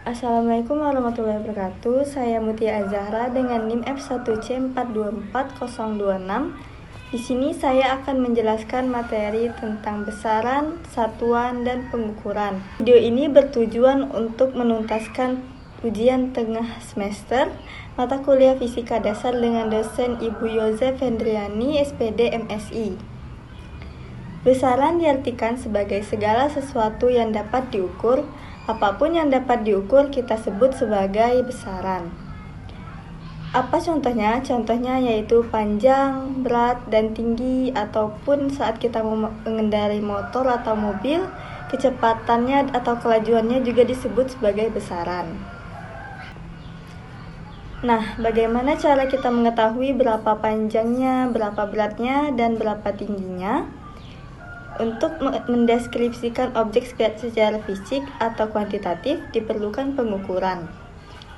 Assalamualaikum warahmatullahi wabarakatuh. Saya Mutia Azahra dengan NIM F1C424026. Di sini saya akan menjelaskan materi tentang besaran, satuan, dan pengukuran. Video ini bertujuan untuk menuntaskan ujian tengah semester mata kuliah Fisika Dasar dengan dosen Ibu Yosef Hendriani, SPD MSI. Besaran diartikan sebagai segala sesuatu yang dapat diukur. Apapun yang dapat diukur kita sebut sebagai besaran. Apa contohnya? Contohnya yaitu panjang, berat, dan tinggi, ataupun saat kita mengendarai motor atau mobil, kecepatannya atau kelajuannya juga disebut sebagai besaran. Nah, bagaimana cara kita mengetahui berapa panjangnya, berapa beratnya, dan berapa tingginya? Untuk mendeskripsikan objek secara fisik atau kuantitatif diperlukan pengukuran.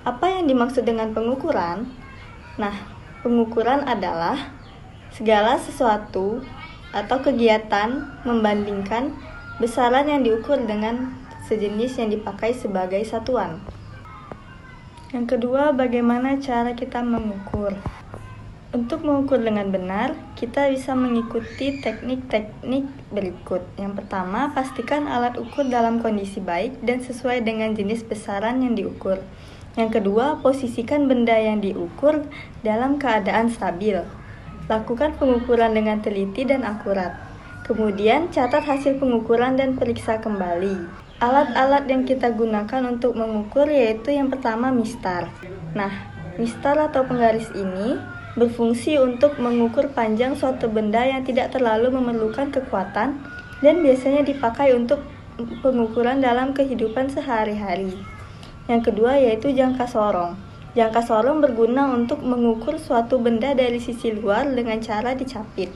Apa yang dimaksud dengan pengukuran? Nah, pengukuran adalah segala sesuatu atau kegiatan membandingkan besaran yang diukur dengan sejenis yang dipakai sebagai satuan. Yang kedua, bagaimana cara kita mengukur? Untuk mengukur dengan benar, kita bisa mengikuti teknik-teknik berikut. Yang pertama, pastikan alat ukur dalam kondisi baik dan sesuai dengan jenis besaran yang diukur. Yang kedua, posisikan benda yang diukur dalam keadaan stabil. Lakukan pengukuran dengan teliti dan akurat. Kemudian, catat hasil pengukuran dan periksa kembali. Alat-alat yang kita gunakan untuk mengukur yaitu yang pertama mistar. Nah, mistar atau penggaris ini berfungsi untuk mengukur panjang suatu benda yang tidak terlalu memerlukan kekuatan dan biasanya dipakai untuk pengukuran dalam kehidupan sehari-hari. Yang kedua yaitu jangka sorong. Jangka sorong berguna untuk mengukur suatu benda dari sisi luar dengan cara dicapit.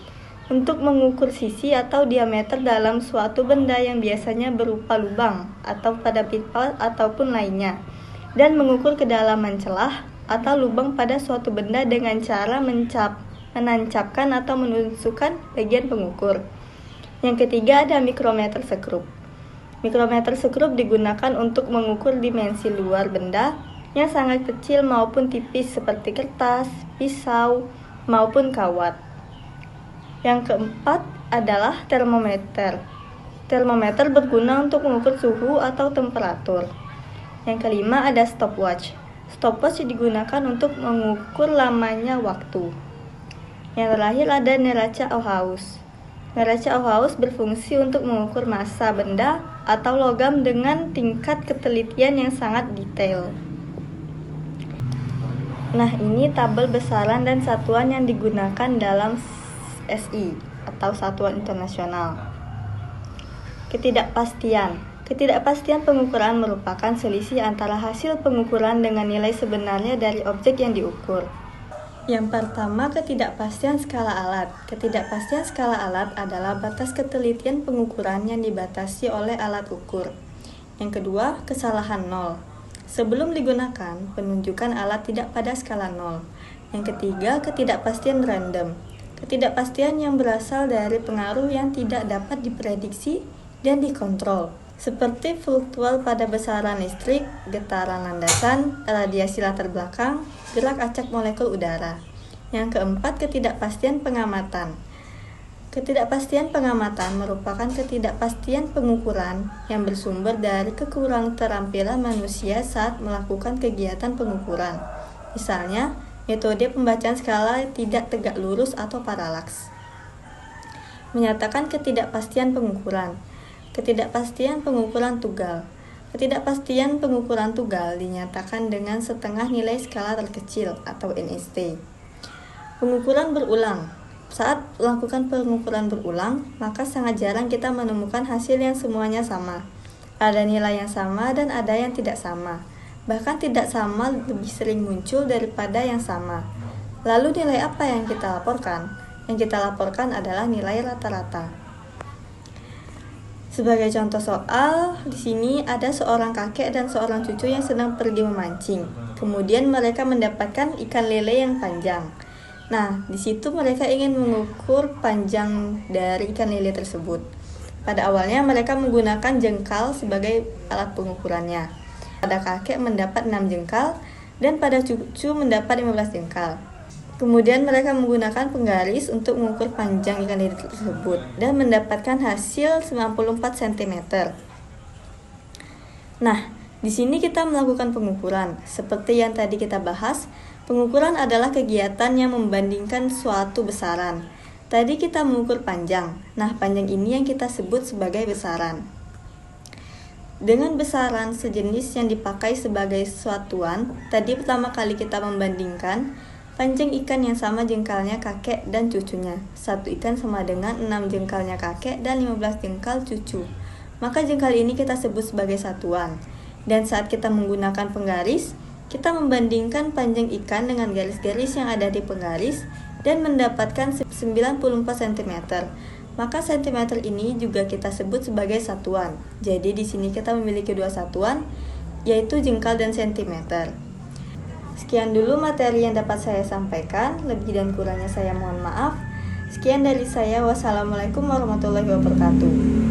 Untuk mengukur sisi atau diameter dalam suatu benda yang biasanya berupa lubang atau pada pipa ataupun lainnya. Dan mengukur kedalaman celah atau lubang pada suatu benda dengan cara menancapkan atau menusukkan bagian pengukur. Yang ketiga ada mikrometer sekrup. Mikrometer sekrup digunakan untuk mengukur dimensi luar benda yang sangat kecil maupun tipis seperti kertas, pisau, maupun kawat. Yang keempat adalah termometer. Termometer berguna untuk mengukur suhu atau temperatur. Yang kelima ada stopwatch. Stopwatch digunakan untuk mengukur lamanya waktu. Yang terakhir ada neraca Auhaus. Neraca Auhaus berfungsi untuk mengukur massa benda atau logam dengan tingkat ketelitian yang sangat detail. Nah, ini tabel besaran dan satuan yang digunakan dalam SI atau Satuan Internasional. Ketidakpastian. Ketidakpastian pengukuran merupakan selisih antara hasil pengukuran dengan nilai sebenarnya dari objek yang diukur. Yang pertama, ketidakpastian skala alat. Ketidakpastian skala alat adalah batas ketelitian pengukuran yang dibatasi oleh alat ukur. Yang kedua, kesalahan nol. Sebelum digunakan, penunjukan alat tidak pada skala nol. Yang ketiga, ketidakpastian random. Ketidakpastian yang berasal dari pengaruh yang tidak dapat diprediksi dan dikontrol, seperti fluktual pada besaran listrik, getaran landasan, radiasi latar belakang, gerak acak molekul udara. Yang keempat, ketidakpastian pengamatan. Ketidakpastian pengamatan merupakan ketidakpastian pengukuran yang bersumber dari kekurangan keterampilan manusia saat melakukan kegiatan pengukuran. Misalnya, metode pembacaan skala tidak tegak lurus atau paralaks. Menyatakan ketidakpastian pengukuran. Ketidakpastian pengukuran tunggal. Ketidakpastian pengukuran tunggal dinyatakan dengan setengah nilai skala terkecil atau NST. Pengukuran berulang. Saat melakukan pengukuran berulang, maka sangat jarang kita menemukan hasil yang semuanya sama. Ada nilai yang sama dan ada yang tidak sama. Bahkan tidak sama lebih sering muncul daripada yang sama. Lalu nilai apa yang kita laporkan? Yang kita laporkan adalah nilai rata-rata. Sebagai contoh soal, di sini ada seorang kakek dan seorang cucu yang sedang pergi memancing. Kemudian mereka mendapatkan ikan lele yang panjang. Nah, di situ mereka ingin mengukur panjang dari ikan lele tersebut. Pada awalnya mereka menggunakan jengkal sebagai alat pengukurannya. pada kakek mendapat 6 jengkal dan pada cucu mendapat 15 jengkal. Kemudian mereka menggunakan penggaris untuk mengukur panjang ikan lele tersebut dan mendapatkan hasil 94 cm. Nah, di sini kita melakukan pengukuran. Seperti yang tadi kita bahas, pengukuran adalah kegiatan yang membandingkan suatu besaran. Tadi kita mengukur panjang. Nah, panjang ini yang kita sebut sebagai besaran. Dengan besaran sejenis yang dipakai sebagai satuan, tadi pertama kali kita membandingkan panjang ikan yang sama jengkalnya kakek dan cucunya. Satu ikan sama dengan 6 jengkalnya kakek dan 15 jengkal cucu. Maka jengkal ini kita sebut sebagai satuan. Dan saat kita menggunakan penggaris, kita membandingkan panjang ikan dengan garis-garis yang ada di penggaris dan mendapatkan 94 cm. Maka cm ini juga kita sebut sebagai satuan. Jadi di sini kita memiliki dua satuan, yaitu jengkal dan cm. Sekian dulu materi yang dapat saya sampaikan. Lebih dan kurangnya saya mohon maaf. Sekian dari saya. Wassalamualaikum warahmatullahi wabarakatuh.